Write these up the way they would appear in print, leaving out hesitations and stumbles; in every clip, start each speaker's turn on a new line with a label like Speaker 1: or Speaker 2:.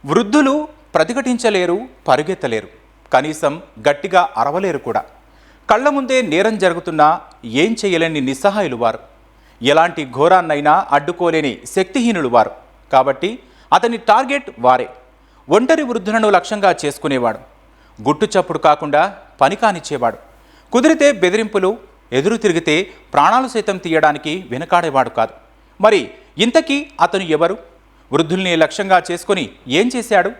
Speaker 1: వృద్ధులు ప్రతిఘటించలేరు, పరుగెత్తలేరు, కనీసం గట్టిగా అరవలేరు కూడా. కళ్ల ముందే నేరం జరుగుతున్నా ఏం చేయలేని నిస్సహాయులు వారు. ఎలాంటి ఘోరాన్నైనా అడ్డుకోలేని శక్తిహీనులు వారు. కాబట్టి అతని టార్గెట్ వారే. ఒంటరి వృద్ధులను లక్ష్యంగా చేసుకునేవాడు. గుట్టు చప్పుడు కాకుండా పని కానిచ్చేవాడు. కుదిరితే బెదిరింపులు, ఎదురు తిరిగితే ప్రాణాలు సైతం తీయడానికి వెనకాడేవాడు కాదు. మరి ఇంతకీ అతను ఎవరు? వృద్ధుల్ని లక్ష్యంగా చేసుకుని ఏం చేశాడు?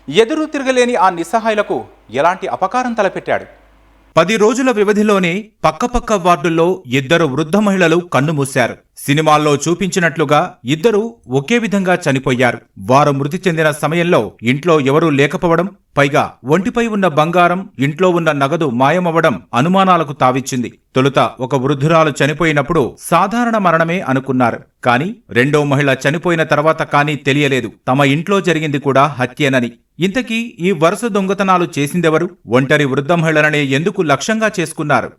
Speaker 1: ఎదురు తిరగలేని ఆ నిస్సహాయులకు ఎలాంటి అపకారం తలపెట్టాడు? 10 రోజుల వ్యవధిలోనే పక్కపక్క వార్డుల్లో 2 వృద్ధ మహిళలు కన్నుమూశారు. సినిమాల్లో చూపించినట్లుగా ఇద్దరు ఒకే విధంగా చనిపోయారు. వారు మృతి చెందిన సమయంలో ఇంట్లో ఎవరూ లేకపోవడం, పైగా ఒంటిపై ఉన్న బంగారం, ఇంట్లో ఉన్న నగదు మాయమవ్వడం అనుమానాలకు తావిచ్చింది. తొలుత ఒక వృద్ధురాలు చనిపోయినప్పుడు సాధారణ మరణమే అనుకున్నారు. కానీ రెండో మహిళ చనిపోయిన తర్వాత కానీ తెలియలేదు తమ ఇంట్లో జరిగింది కూడా హత్యేనని. ఇంతకీ ఈ వరుస దొంగతనాలు చేసిందెవరు? ఒంటరి వృద్ధ మహిళలనే ఎందుకు లక్ష్యంగా చేసుకున్నారు?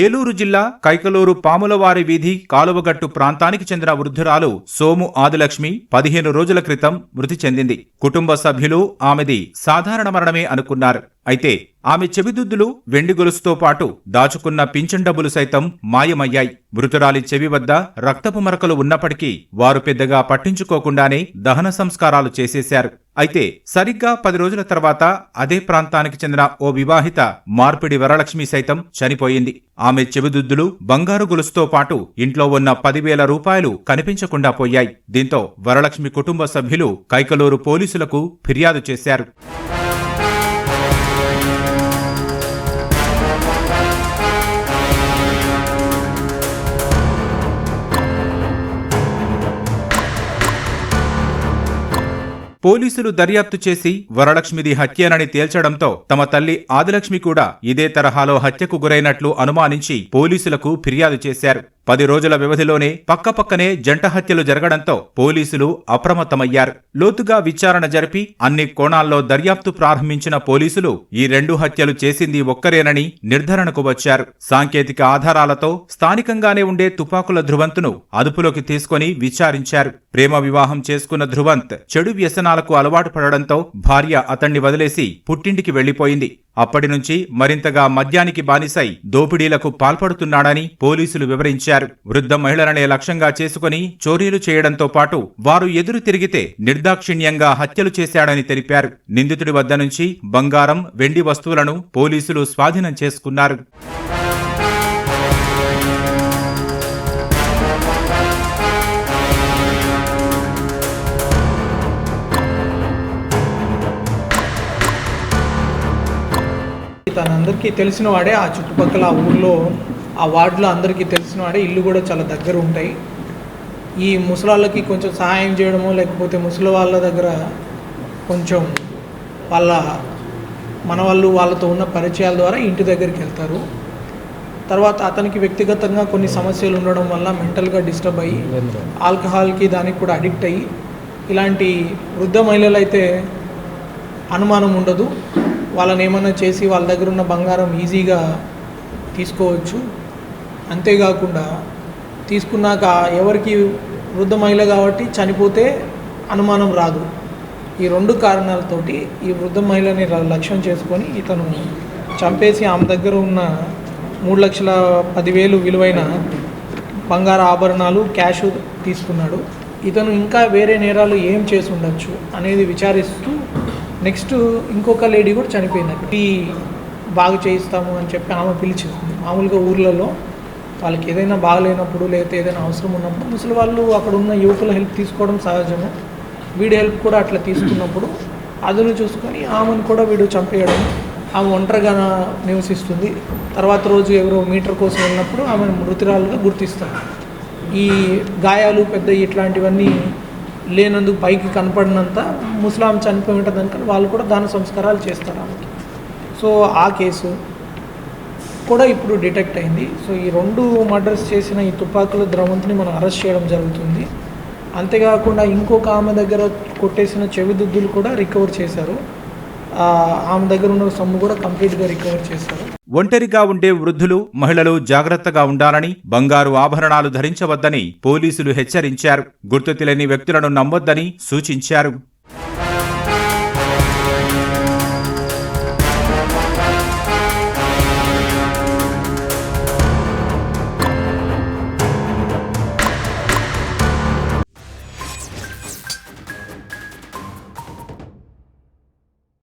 Speaker 1: ఏలూరు జిల్లా కైకలూరు పాములవారి వీధి కాలువగట్టు ప్రాంతానికి చెందిన వృద్ధురాలు సోము ఆదిలక్ష్మి 15 రోజుల క్రితం మృతి చెందింది. కుటుంబ సభ్యులు ఆమెది సాధారణ మరణమే అనుకున్నారు. అయితే ఆమె చెవిదుద్దులు, వెండి గొలుసుతో పాటు దాచుకున్న పింఛన్ డబ్బులు సైతం మాయమయ్యాయి. మృతురాలి చెవి వద్ద రక్తపు మరకలు ఉన్నప్పటికీ వారు పెద్దగా పట్టించుకోకుండానే దహన సంస్కారాలు చేసేశారు. అయితే సరిగ్గా 10 రోజుల తర్వాత అదే ప్రాంతానికి చెందిన ఓ వివాహిత మార్పిడి వరలక్ష్మి సైతం చనిపోయింది. ఆమె చెవిదుద్దులు, బంగారు గొలుసుతో పాటు ఇంట్లో ఉన్న 10,000 రూపాయలు కనిపించకుండా పోయాయి. దీంతో వరలక్ష్మి కుటుంబ సభ్యులు కైకలూరు పోలీసులకు ఫిర్యాదు చేశారు. పోలీసులు దర్యాప్తు చేసి వరలక్ష్మిది హత్యేనని తేల్చడంతో తమ తల్లి ఆదిలక్ష్మి కూడా ఇదే తరహాలో హత్యకు గురైనట్లు అనుమానించి పోలీసులకు ఫిర్యాదు చేశారు. 10 రోజుల వ్యవధిలోనే పక్కపక్కనే జంట హత్యలు జరగడంతో పోలీసులు అప్రమత్తమయ్యారు. లోతుగా విచారణ జరిపి అన్ని కోణాల్లో దర్యాప్తు ప్రారంభించిన పోలీసులు ఈ 2 హత్యలు చేసింది ఒక్కరేనని నిర్ధారణకు వచ్చారు. సాంకేతిక ఆధారాలతో స్థానికంగానే ఉండే తుపాకుల ధృవంత్ను అదుపులోకి తీసుకుని విచారించారు. ప్రేమ వివాహం చేసుకున్న ధృవంత్ చెడు వ్యసనాలకు అలవాటు పడడంతో భార్య అతణ్ణి వదిలేసి పుట్టింటికి వెళ్లిపోయింది. అప్పటి నుంచి మరింతగా మద్యానికి బానిసై దోపిడీలకు పాల్పడుతున్నాడని పోలీసులు వివరించారు. వృద్ధ మహిళలనే లక్ష్యంగా చేసుకుని చోరీలు చేయడంతో పాటు వారు ఎదురు తిరిగితే నిర్దాక్షిణ్యంగా హత్యలు చేశాడని తెలిపారు. నిందితుడి వద్ద నుంచి బంగారం, వెండి వస్తువులను పోలీసులు స్వాధీనం చేసుకున్నారు.
Speaker 2: తనందరికీ తెలిసిన వాడే, ఆ చుట్టుపక్కల ఆ ఊర్లో ఆ వార్డులో అందరికీ తెలిసిన వాడే. ఇల్లు కూడా చాలా దగ్గర ఉంటాయి. ఈ ముసలాళ్ళకి కొంచెం సహాయం చేయడమో లేకపోతే ముసలి వాళ్ళ దగ్గర కొంచెం మన వాళ్ళు వాళ్ళతో ఉన్న పరిచయాల ద్వారా ఇంటి దగ్గరికి వెళ్తారు. తర్వాత అతనికి వ్యక్తిగతంగా కొన్ని సమస్యలు ఉండడం వల్ల మెంటల్గా డిస్టర్బ్ అయ్యి ఆల్కహాల్కి దానికి కూడా అడిక్ట్ అయ్యి ఇలాంటి వృద్ధ మహిళలు అయితే అనుమానం ఉండదు, వాళ్ళని ఏమన్నా చేసి వాళ్ళ దగ్గర ఉన్న బంగారం ఈజీగా తీసుకోవచ్చు. అంతేకాకుండా తీసుకున్నాక ఎవరికి వృద్ధ మహిళ కాబట్టి చనిపోతే అనుమానం రాదు. ఈ 2 కారణాలతోటి ఈ వృద్ధ మహిళని లక్ష్యం చేసుకొని ఇతను చంపేసి ఆమె దగ్గర ఉన్న 3,10,000 విలువైన బంగారు ఆభరణాలు, క్యాష్ తీసుకున్నాడు. ఇతను ఇంకా వేరే నేరాలు ఏం చేసి ఉండొచ్చు అనేది విచారిస్తూ నెక్స్ట్ ఇంకొక లేడీ కూడా చనిపోయింది. ఈ బాగు చేయిస్తాము అని చెప్పి ఆమె పిలిచింది. మామూలుగా ఊర్లలో వాళ్ళకి ఏదైనా బాగలేనప్పుడు లేకపోతే ఏదైనా అవసరం ఉన్నప్పుడు ముసలి వాళ్ళు అక్కడ ఉన్న యువకుల హెల్ప్ తీసుకోవడం సహజము. వీడి హెల్ప్ కూడా అట్లా తీసుకున్నప్పుడు అదును చూసుకొని ఆమెను కూడా వీడు చంపేయడం. ఆమె ఒంటరిగా నివసిస్తుంది. తర్వాత రోజు ఎవరో మీటర్ కోసం వెళ్ళినప్పుడు ఆమెను మృతురాలుగా గుర్తిస్తారు. ఈ గాయాలు పెద్ద ఇట్లాంటివన్నీ లేనందుకు పైకి కనపడినంత ముసలాం చనిపోయి ఉంటుంది అనుకుని వాళ్ళు కూడా దాన సంస్కారాలు చేస్తారు ఆమెకి. సో ఆ కేసు కూడా ఇప్పుడు డిటెక్ట్ అయింది. సో ఈ 2 మర్డర్స్ చేసిన ఈ తుపాకుల ధృవంత్ని మనం అరెస్ట్ చేయడం జరుగుతుంది. అంతేకాకుండా ఇంకొక ఆమె దగ్గర కొట్టేసిన చెవిదుద్దులు కూడా రికవర్ చేశారు. ఆమె దగ్గర ఉన్న సొమ్ము కూడా కంప్లీట్గా రికవర్ చేశారు.
Speaker 1: ఒంటరిగా ఉండే వృద్ధులు, మహిళలు జాగ్రత్తగా ఉండాలని, బంగారు ఆభరణాలు ధరించవద్దని పోలీసులు హెచ్చరించారు. గుర్తు తెలియని వ్యక్తులను నమ్మొద్దని సూచించారు.